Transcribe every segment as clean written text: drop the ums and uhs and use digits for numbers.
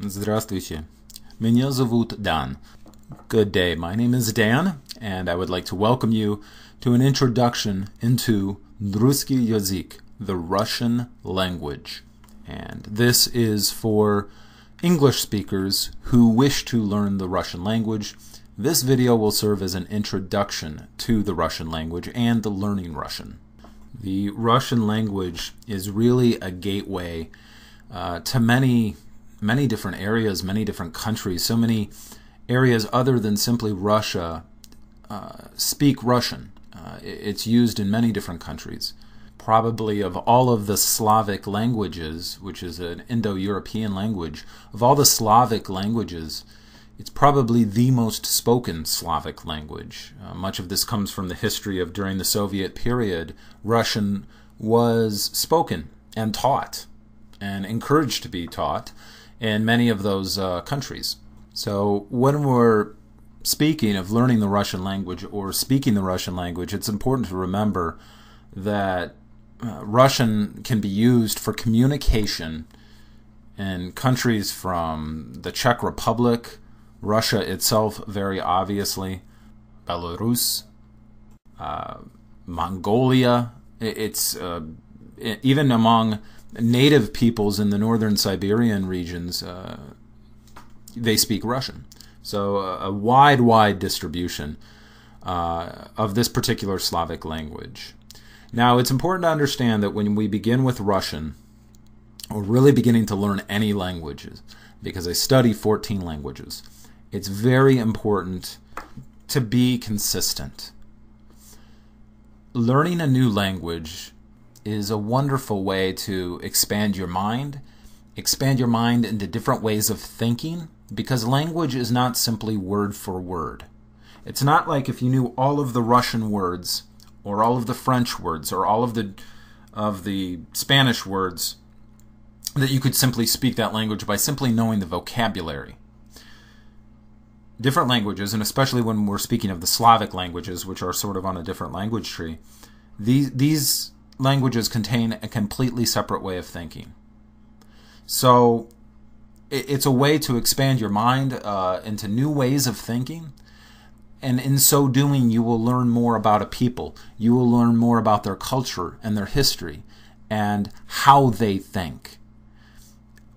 Здравствуйте. Меня зовут Dan. Good day. My name is Dan, and I would like to welcome you to an introduction into Русский язык, the Russian language. And this is for English speakers who wish to learn the Russian language. This video will serve as an introduction to the Russian language and the learning Russian. The Russian language is really a gateway to many different areas, many different countries. So many areas other than simply Russia speak Russian. It's used in many different countries. Probably of all of the Slavic languages, which is an Indo-European language, of all the Slavic languages, it's probably the most spoken Slavic language. Much of this comes from the history of during the Soviet period, Russian was spoken and taught and encouraged to be taught in many of those countries. So when we're speaking of learning the Russian language or speaking the Russian language, it's important to remember that Russian can be used for communication in countries from the Czech Republic, Russia itself very obviously, Belarus, Mongolia. It's even among native peoples in the northern Siberian regions, they speak Russian. So a wide distribution of this particular Slavic language. Now it's important to understand that when we begin with Russian, we're really beginning to learn any languages, because I study 14 languages. It's very important to be consistent. Learning a new language is a wonderful way to expand your mind into different ways of thinking, because language is not simply word for word. It's not like if you knew all of the Russian words or all of the French words or all of the Spanish words, that you could simply speak that language by simply knowing the vocabulary. Different languages, and especially when we're speaking of the Slavic languages, which are sort of on a different language tree, these languages contain a completely separate way of thinking. So it's a way to expand your mind into new ways of thinking, and in so doing you will learn more about a people. You will learn more about their culture and their history and how they think.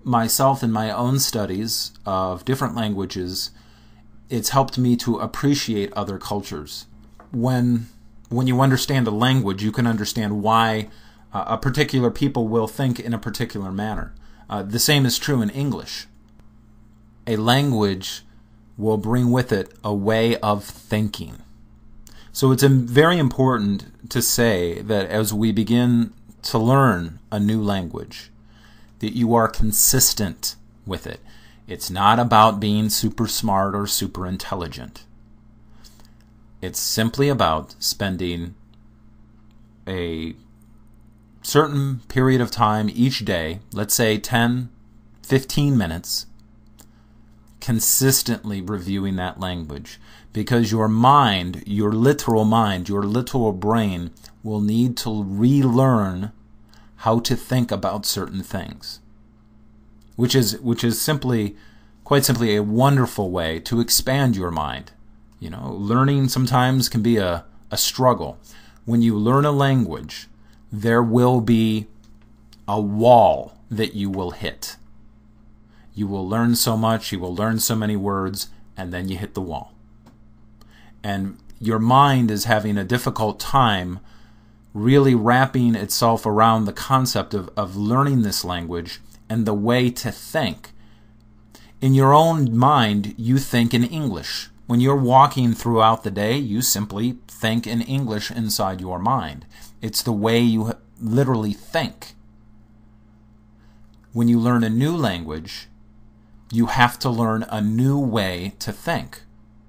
Myself, in my own studies of different languages, it's helped me to appreciate other cultures. When you understand a language, you can understand why a particular people will think in a particular manner. The same is true in English. A language will bring with it a way of thinking. So it's very important to say that as we begin to learn a new language, that you are consistent with it. It's not about being super smart or super intelligent. It's simply about spending a certain period of time each day, let's say 10, 15 minutes, consistently reviewing that language. Because your mind, your literal brain, will need to relearn how to think about certain things. Which is quite simply a wonderful way to expand your mind. You know, learning sometimes can be a struggle. When you learn a language, there will be a wall that you will hit. You will learn so much, you will learn so many words, and then you hit the wall. And your mind is having a difficult time really wrapping itself around the concept of learning this language and the way to think. In your own mind, you think in English. When you're walking throughout the day, you simply think in English inside your mind. It's the way you literally think. When you learn a new language, you have to learn a new way to think,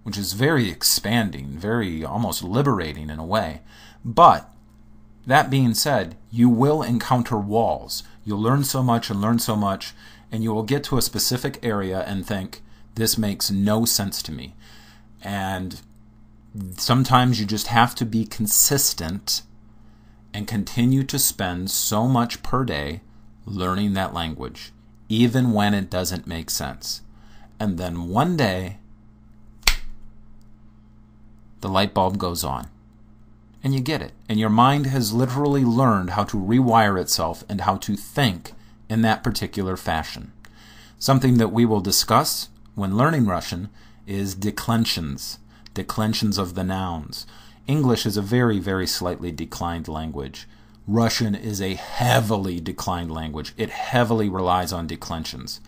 which is very expanding, very almost liberating in a way. But that being said, you will encounter walls. You'll learn so much, and you will get to a specific area and think, this makes no sense to me. And sometimes you just have to be consistent and continue to spend so much per day learning that language. even when it doesn't make sense. And then one day, the light bulb goes on. And you get it. And your mind has literally learned how to rewire itself and how to think in that particular fashion. Something that we will discuss when learning Russian is declensions. Declensions of the nouns. English is a very, very slightly declined language. Russian is a heavily declined language. It heavily relies on declensions.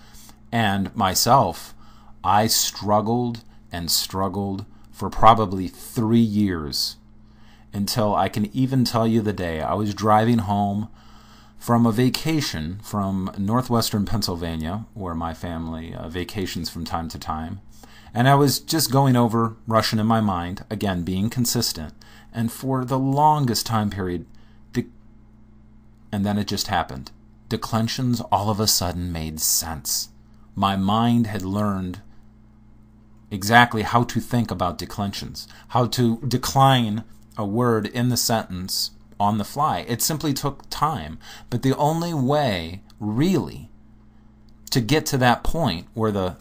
And myself, I struggled and struggled for probably 3 years until I can even tell you the day I was driving home from a vacation from northwestern Pennsylvania, where my family vacations from time to time. And I was just going over Russian in my mind, again, being consistent. And for the longest time period, and then it just happened. Declensions all of a sudden made sense. My mind had learned exactly how to think about declensions, how to decline a word in the sentence on the fly. It simply took time. But the only way, really, to get to that point where the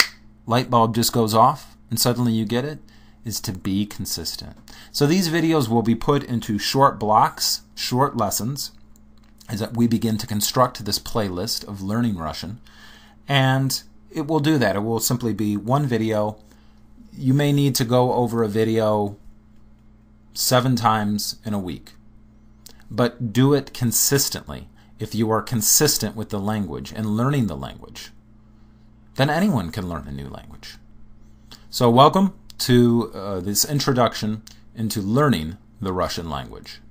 light bulb just goes off and suddenly you get it, is to be consistent. So these videos will be put into short blocks, short lessons, as we begin to construct this playlist of learning Russian. And it will do that. It will simply be one video. You may need to go over a video 7 times in a week. But do it consistently. If you are consistent with the language and learning the language, then anyone can learn a new language. So welcome to this introduction into learning the Russian language.